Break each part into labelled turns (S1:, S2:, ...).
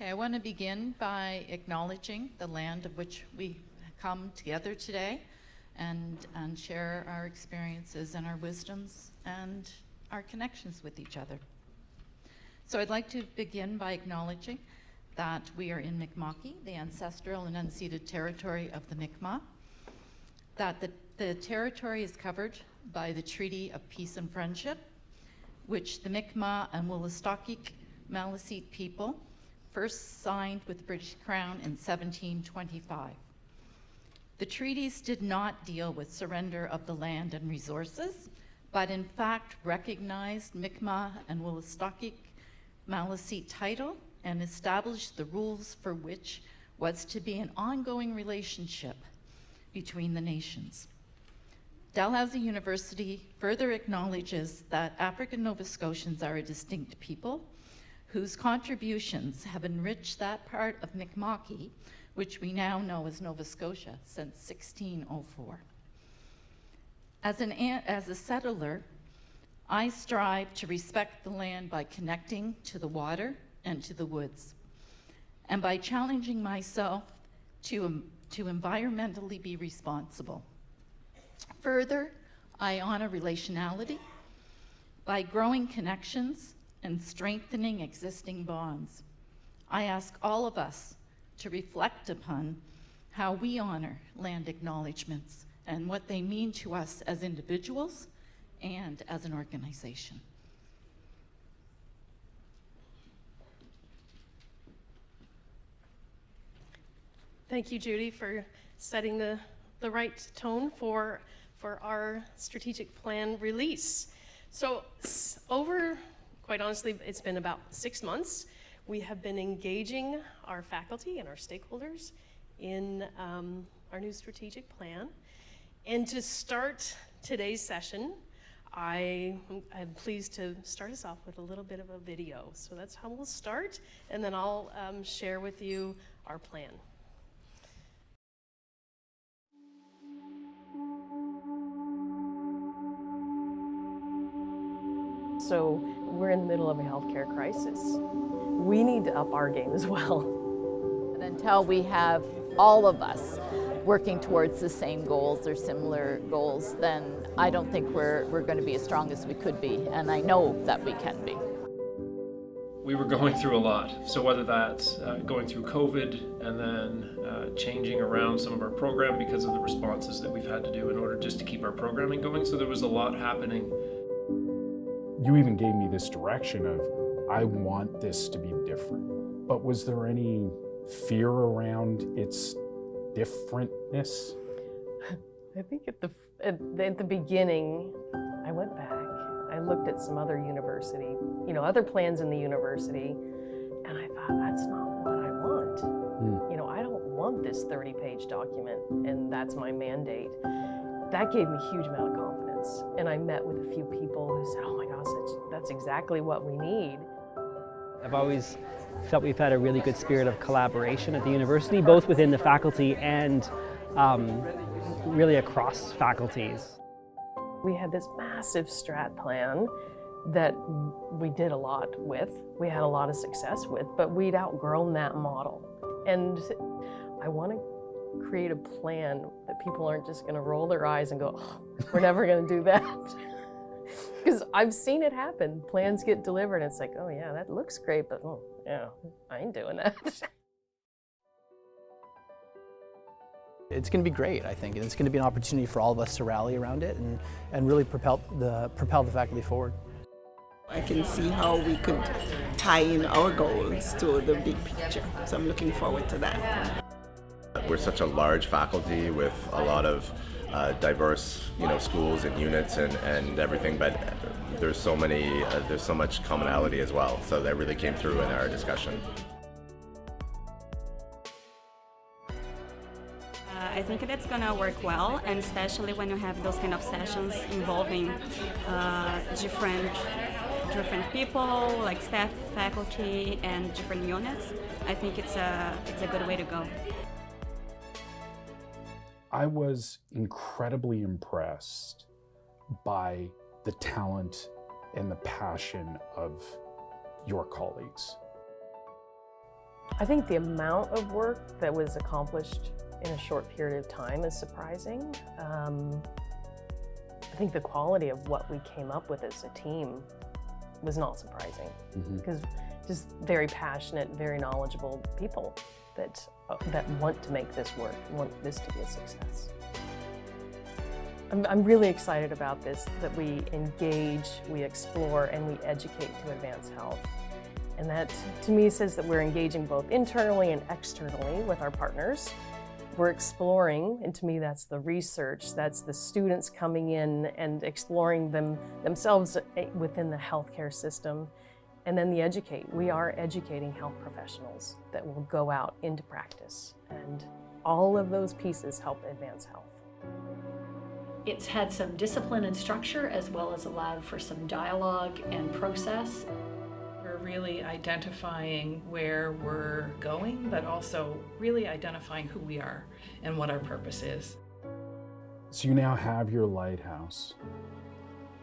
S1: Okay, I want to begin by acknowledging the land of which we come together today and share our experiences and our wisdoms and our connections with each other. So I'd like to begin by acknowledging that we are in Mi'kma'ki, the ancestral and unceded territory of the Mi'kmaq, that the territory is covered by the Treaty of Peace and Friendship, which the Mi'kmaq and Wolastoqiyik Maliseet people first signed with the British Crown in 1725. The treaties did not deal with surrender of the land and resources, but in fact recognized Mi'kmaq and Wolastoqiyik Maliseet title and established the rules for which was to be an ongoing relationship between the nations. Dalhousie University further acknowledges that African Nova Scotians are a distinct people whose contributions have enriched that part of Mi'kma'ki, which we now know as Nova Scotia, since 1604. As a settler, I strive to respect the land by connecting to the water and to the woods, and by challenging myself to environmentally be responsible. Further, I honor relationality by growing connections and strengthening existing bonds. I ask all of us to reflect upon how we honor land acknowledgements and what they mean to us as individuals and as an organization.
S2: Thank you, Judy, for setting the right tone for our strategic plan release. So quite honestly, it's been about 6 months. We have been engaging our faculty and our stakeholders in our new strategic plan. And to start today's session, I'm pleased to start us off with a little bit of a video. So that's how we'll start, and then I'll share with you our plan. So we're in the middle of a healthcare crisis. We need to up our game as well.
S3: And until we have all of us working towards the same goals or similar goals, then I don't think we're going to be as strong as we could be, and I know that we can be.
S4: We were going through a lot, so whether that's going through COVID and then changing around some of our program because of the responses that we've had to do in order just to keep our programming going, so there was a lot happening.
S5: You even gave me this direction of, I want this to be different. But was there any fear around its differentness?
S2: I think at the beginning, I went back. I looked at some other university, other plans in the university, and I thought, that's not what I want. I don't want this 30-page document, and that's my mandate. That gave me a huge amount of confidence. And I met with a few people who said, oh my gosh, that's exactly what we need.
S6: I've always felt we've had a really good spirit of collaboration at the university, both within the faculty and really across faculties.
S2: We had this massive strat plan that we did a lot with. We had a lot of success with, but we'd outgrown that model. And I want to create a plan that people aren't just going to roll their eyes and go, oh, we're never going to do that. Because I've seen it happen. Plans get delivered and it's like, oh yeah, that looks great, but oh, yeah, I ain't doing that.
S7: It's going to be great, I think, and it's going to be an opportunity for all of us to rally around it and really propel the faculty forward.
S8: I can see how we could tie in our goals to the big picture, so I'm looking forward to that.
S9: We're such a large faculty with a lot of diverse, schools and units and everything, but there's so much commonality as well. So that really came through in our discussion.
S10: I think that's gonna work well, and especially when you have those kind of sessions involving different people, like staff, faculty, and different units. I think it's a good way to go.
S5: I was incredibly impressed by the talent and the passion of your colleagues.
S11: I think the amount of work that was accomplished in a short period of time is surprising. I think the quality of what we came up with as a team was not surprising, because just very passionate, very knowledgeable people that want to make this work, want this to be a success. I'm really excited about this, that we engage, we explore, and we educate to advance health. And that, to me, says that we're engaging both internally and externally with our partners. We're exploring, and to me that's the research, that's the students coming in and exploring themselves within the healthcare system. And then the educate. We are educating health professionals that will go out into practice. And all of those pieces help advance health.
S12: It's had some discipline and structure, as well as allowed for some dialogue and process.
S13: We're really identifying where we're going, but also really identifying who we are and what our purpose is.
S5: So you now have your lighthouse.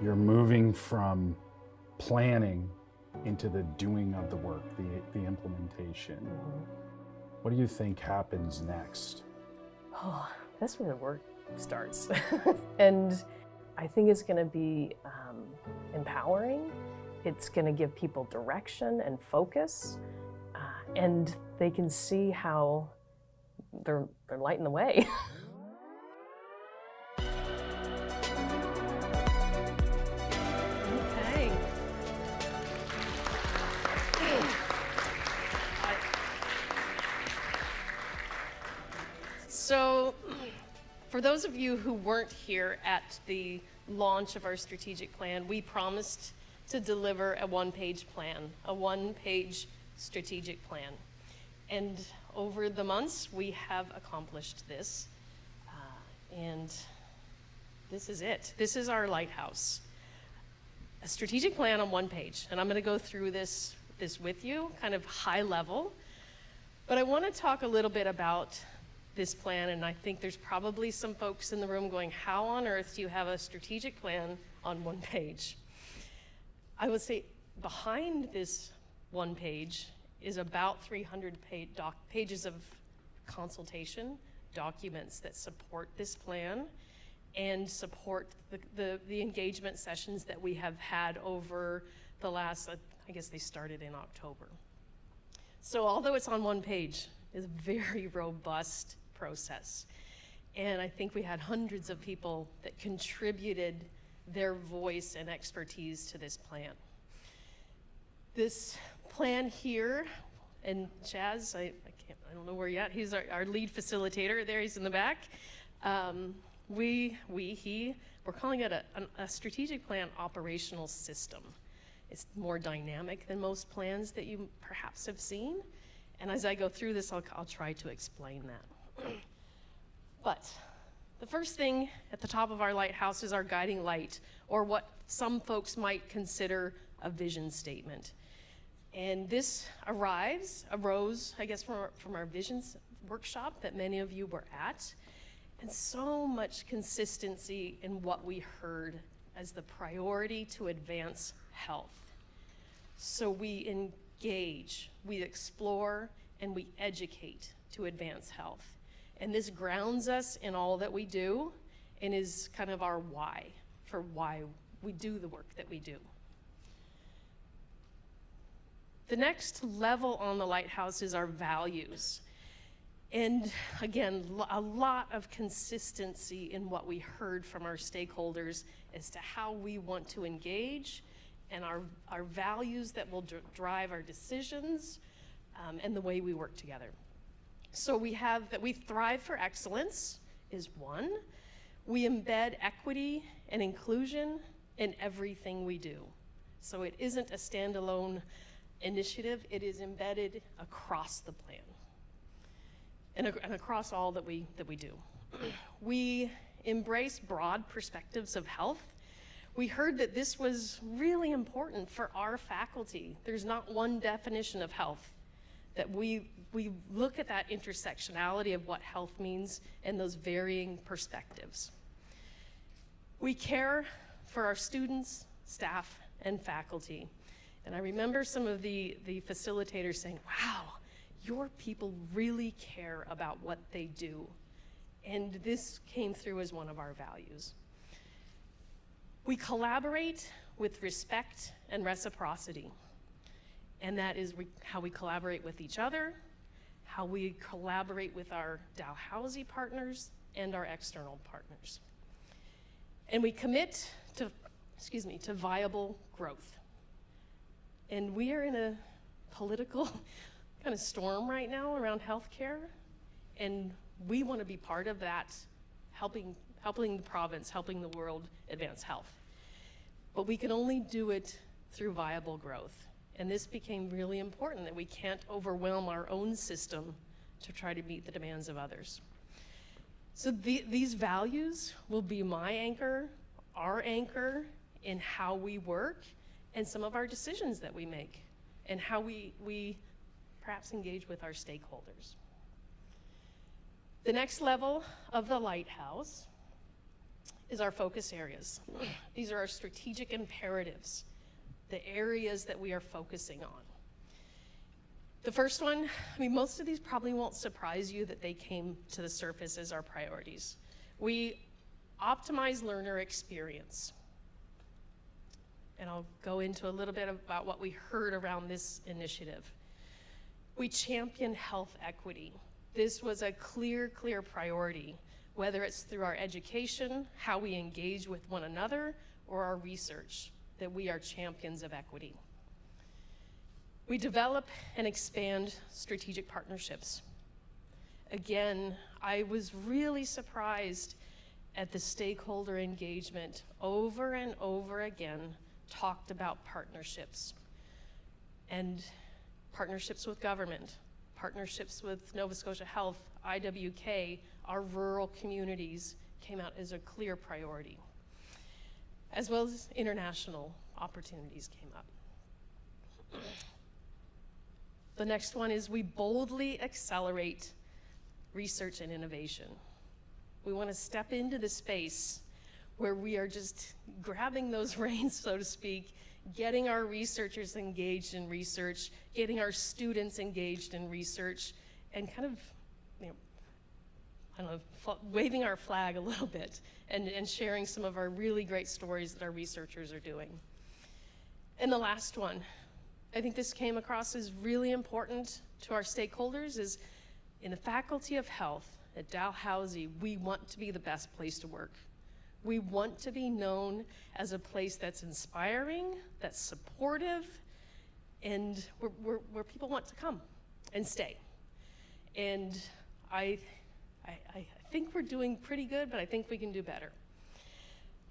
S5: You're moving from planning into the doing of the work, the implementation. What do you think happens next?
S11: Oh, that's where the work starts. And I think it's going to be empowering. It's going to give people direction and focus, and they can see how they're lighting the way.
S2: Okay. So, for those of you who weren't here at the launch of our strategic plan, we promised to deliver a one-page plan, a one-page strategic plan. And over the months, we have accomplished this. And this is it. This is our lighthouse. A strategic plan on one page. And I'm going to go through this with you, kind of high level. But I want to talk a little bit about this plan, and I think there's probably some folks in the room going, how on earth do you have a strategic plan on one page? I would say behind this one page is about 300 pages of consultation, documents that support this plan and support the engagement sessions that we have had over the last, I guess they started in October. So although it's on one page, it's a very robust process. And I think we had hundreds of people that contributed their voice and expertise to this plan. This plan here, and Chaz, I don't know where you're at, he's our lead facilitator there, he's in the back. We're calling it a strategic plan operational system. It's more dynamic than most plans that you perhaps have seen. And as I go through this, I'll try to explain that. But the first thing at the top of our lighthouse is our guiding light, or what some folks might consider a vision statement. And this arose, I guess, from our visions workshop that many of you were at, and so much consistency in what we heard as the priority to advance health. So we engage, we explore, and we educate to advance health. And this grounds us in all that we do and is kind of our why, for why we do the work that we do. The next level on the lighthouse is our values. And again, a lot of consistency in what we heard from our stakeholders as to how we want to engage, and our values that will drive our decisions and the way we work together. So we have that we thrive for excellence is one. We embed equity and inclusion in everything we do. So it isn't a standalone initiative, it is embedded across the plan and across all that we do. We embrace broad perspectives of health. We heard that this was really important for our faculty. There's not one definition of health, that we look at that intersectionality of what health means and those varying perspectives. We care for our students, staff, and faculty. And I remember some of the facilitators saying, wow, your people really care about what they do. And this came through as one of our values. We collaborate with respect and reciprocity. And that is how we collaborate with each other, how we collaborate with our Dalhousie partners and our external partners. And we commit to viable growth. And we are in a political kind of storm right now around healthcare, and we want to be part of that, helping the province, helping the world advance health. But we can only do it through viable growth. And this became really important, that we can't overwhelm our own system to try to meet the demands of others. So these values will be my anchor, our anchor in how we work and some of our decisions that we make and how we perhaps engage with our stakeholders. The next level of the lighthouse is our focus areas. These are our strategic imperatives, the areas that we are focusing on. The first one, most of these probably won't surprise you that they came to the surface as our priorities. We optimize learner experience. And I'll go into a little bit about what we heard around this initiative. We champion health equity. This was a clear priority, whether it's through our education, how we engage with one another, or our research, that we are champions of equity. We develop and expand strategic partnerships. Again, I was really surprised at the stakeholder engagement. Over and over again, talked about partnerships. And partnerships with government, partnerships with Nova Scotia Health, IWK, our rural communities came out as a clear priority, as well as international opportunities came up. The next one is we boldly accelerate research and innovation. We want to step into the space where we are just grabbing those reins, so to speak, getting our researchers engaged in research, getting our students engaged in research, and kind of, waving our flag a little bit and sharing some of our really great stories that our researchers are doing. And the last one, I think this came across as really important to our stakeholders, is in the Faculty of Health at Dalhousie, we want to be the best place to work. We want to be known as a place that's inspiring, that's supportive, and where people want to come and stay. And I think we're doing pretty good, but I think we can do better.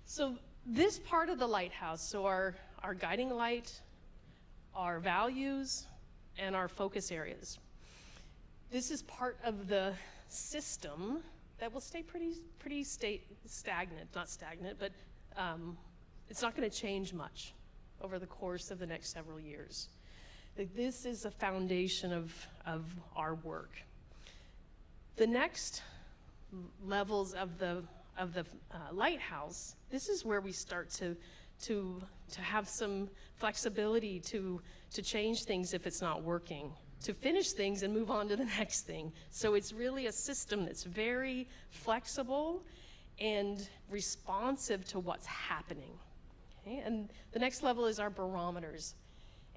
S2: So this part of the lighthouse, so our guiding light, our values, and our focus areas. This is part of the system that will stay pretty stagnant, not stagnant, but it's not going to change much over the course of the next several years. This is the foundation of our work. The next levels of the lighthouse, this is where we start to have some flexibility to change things if it's not working, to finish things and move on to the next thing. So it's really a system that's very flexible and responsive to what's happening. Okay? And the next level is our barometers.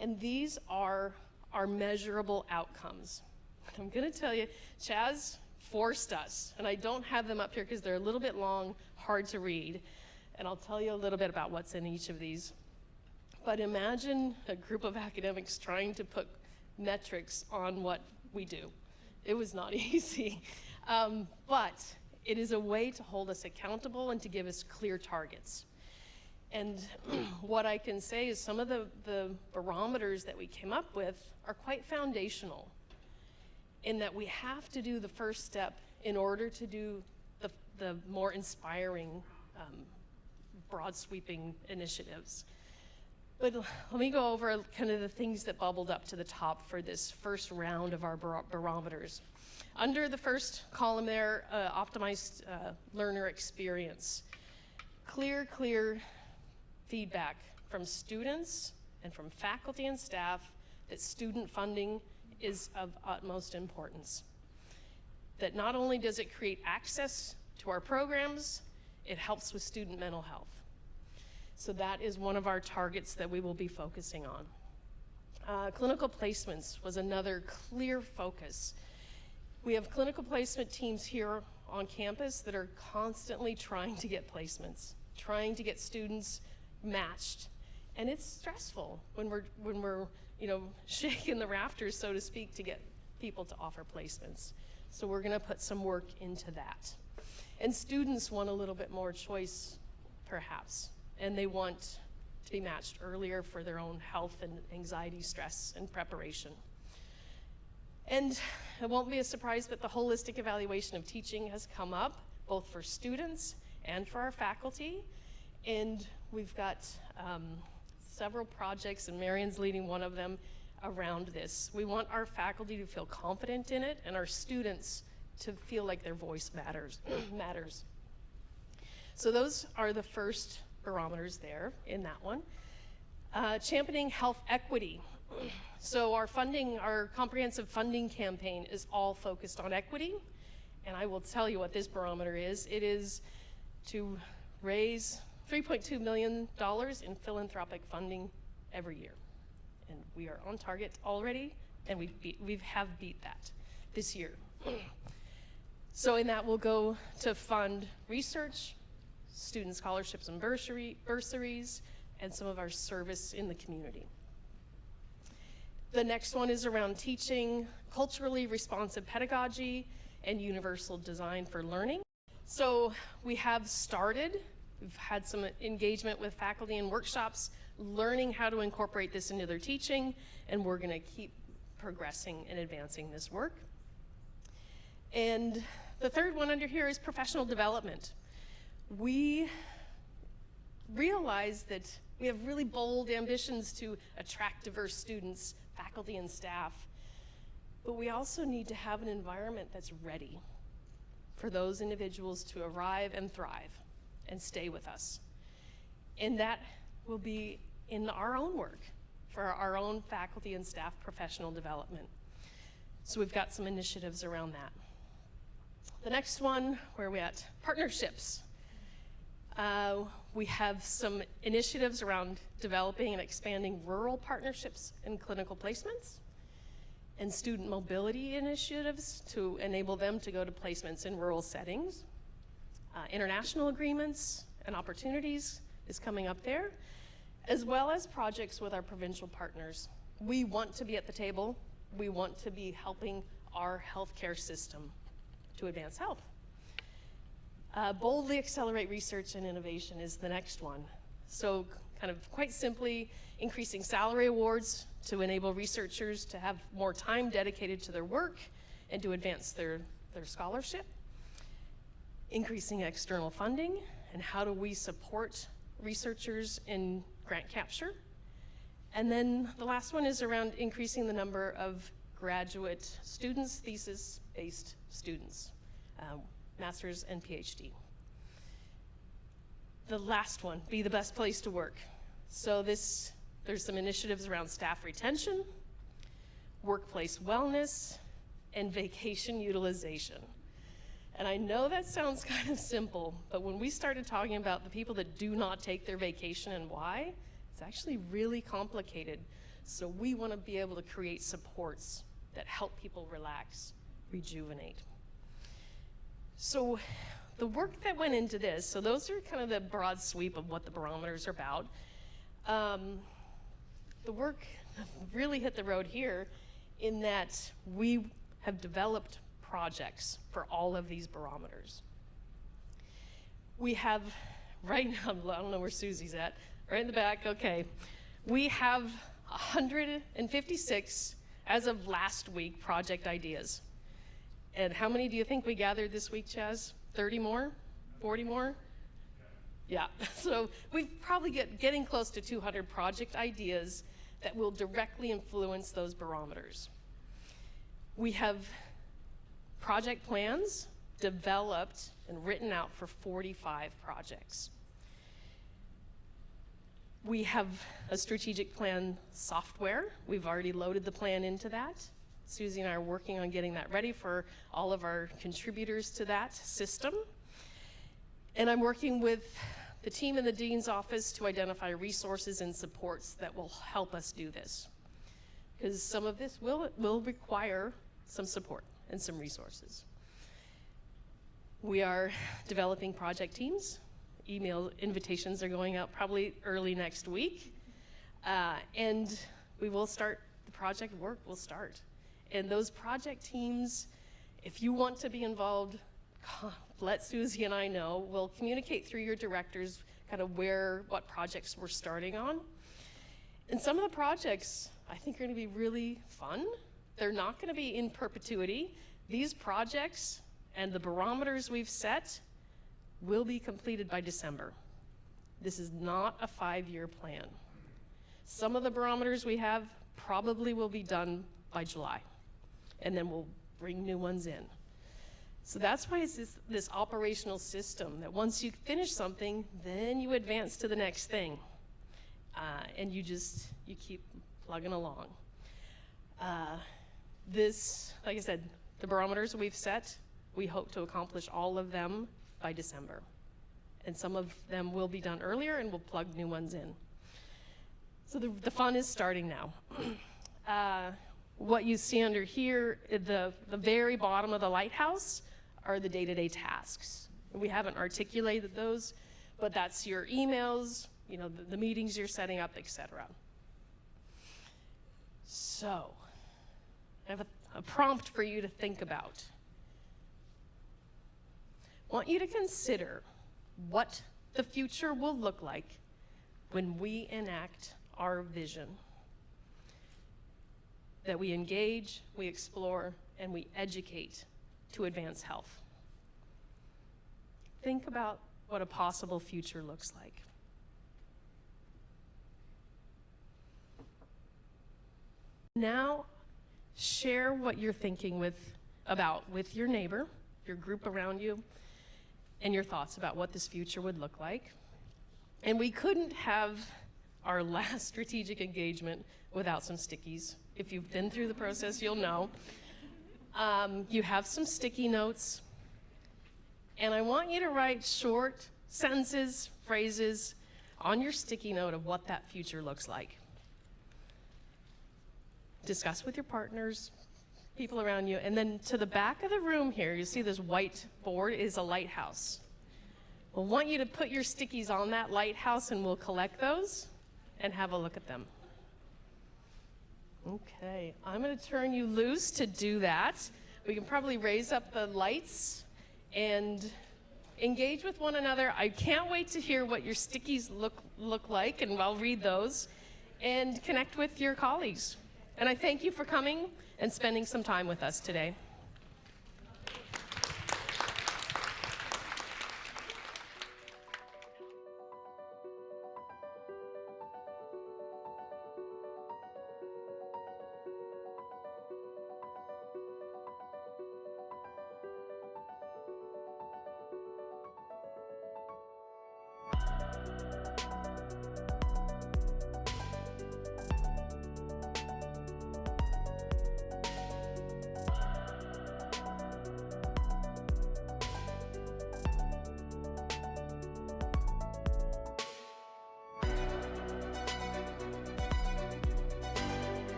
S2: And these are our measurable outcomes. I'm gonna tell you, Chaz forced us, and I don't have them up here because they're a little bit long, hard to read, and I'll tell you a little bit about what's in each of these. But imagine a group of academics trying to put metrics on what we do. It was not easy, but it is a way to hold us accountable and to give us clear targets. And what I can say is some of the barometers that we came up with are quite foundational, in that we have to do the first step in order to do the more inspiring, broad sweeping initiatives. But let me go over kind of the things that bubbled up to the top for this first round of our barometers. Under the first column there, optimized learner experience. Clear feedback from students and from faculty and staff that student funding is of utmost importance. That not only does it create access to our programs, it helps with student mental health. So that is one of our targets that we will be focusing on. Clinical placements was another clear focus. We have clinical placement teams here on campus that are constantly trying to get placements, trying to get students matched. And it's stressful when we're shaking the rafters, so to speak, to get people to offer placements. So we're gonna put some work into that. And students want a little bit more choice, perhaps, and they want to be matched earlier for their own health and anxiety, stress, and preparation. And it won't be a surprise, but the holistic evaluation of teaching has come up, both for students and for our faculty. And we've got several projects, and Marion's leading one of them, around this. We want our faculty to feel confident in it and our students to feel like their voice matters. So those are the first barometers there in that one. Championing health equity. So our comprehensive funding campaign is all focused on equity. And I will tell you what this barometer is. It is to raise $3.2 million in philanthropic funding every year. And we are on target already, and we have beat that this year. So in that we'll go to fund research, student scholarships and bursaries, and some of our service in the community. The next one is around teaching culturally responsive pedagogy and universal design for learning. So we have started, we've had some engagement with faculty in workshops, learning how to incorporate this into their teaching, and we're gonna keep progressing and advancing this work. And the third one under here is professional development. We realize that we have really bold ambitions to attract diverse students, faculty, and staff, but we also need to have an environment that's ready for those individuals to arrive and thrive and stay with us. And that will be in our own work for our own faculty and staff professional development. So we've got some initiatives around that. The next one, where are we at? Partnerships. We have some initiatives around developing and expanding rural partnerships and clinical placements, and student mobility initiatives to enable them to go to placements in rural settings. International agreements and opportunities is coming up there, as well as projects with our provincial partners. We want to be at the table. We want to be helping our healthcare system to advance health. Boldly accelerate research and innovation is the next one. So kind of quite simply, increasing salary awards to enable researchers to have more time dedicated to their work and to advance their scholarship. Increasing external funding, and how do we support researchers in grant capture. And then the last one is around increasing the number of graduate students, thesis-based students, master's and PhD. The last one, be the best place to work. So there's some initiatives around staff retention, workplace wellness, and vacation utilization. And I know that sounds kind of simple, but when we started talking about the people that do not take their vacation and why, it's actually really complicated. So we want to be able to create supports that help people relax, rejuvenate. So the work that went into this, so those are kind of the broad sweep of what the barometers are about. The work really hit the road here in that we have developed projects for all of these barometers. We have, right now, I don't know where Susie's at, right in the back, okay. We have 156, as of last week, project ideas. And how many do you think we gathered this week, Chaz? 30 more? 40 more? Yeah, so we've probably getting close to 200 project ideas that will directly influence those barometers. We have project plans developed and written out for 45 projects. We have a strategic plan software. We've already loaded the plan into that. Susie and I are working on getting that ready for all of our contributors to that system. And I'm working with the team in the Dean's office to identify resources and supports that will help us do this. Because some of this will require some support and some resources. We are developing project teams. Email invitations are going out probably early next week. And we will start, the project work will start. And those project teams, if you want to be involved, let Susie and I know. We'll communicate through your directors kind of what projects we're starting on. And some of the projects I think are going to be really fun. They're not going to be in perpetuity. These projects and the barometers we've set will be completed by December. This is not a 5-year plan. Some of the barometers we have probably will be done by July, and then we'll bring new ones in. So that's why it's this operational system that once you finish something, then you advance to the next thing. And you keep plugging along. Like I said, the barometers we've set, we hope to accomplish all of them by December. And some of them will be done earlier, and we'll plug new ones in. So the fun is starting now. What you see under here, the very bottom of the lighthouse, are the day-to-day tasks. We haven't articulated those, but that's your emails, the meetings you're setting up, etc. So, I have a prompt for you to think about. I want you to consider what the future will look like when we enact our vision. That we engage, we explore, and we educate to advance health. Think about what a possible future looks like. Now, share what you're thinking with your neighbor, your group around you, and your thoughts about what this future would look like. And we couldn't have our last strategic engagement without some stickies. If you've been through the process, you'll know. You have some sticky notes, and I want you to write short sentences, phrases on your sticky note of what that future looks like. Discuss with your partners, people around you, and then to the back of the room here, you see this white board is a lighthouse. We'll want you to put your stickies on that lighthouse, and we'll collect those and have a look at them. Okay, I'm going to turn you loose to do that. We can probably raise up the lights and engage with one another. I can't wait to hear what your stickies look like, and I'll read those, and connect with your colleagues. And I thank you for coming and spending some time with us today.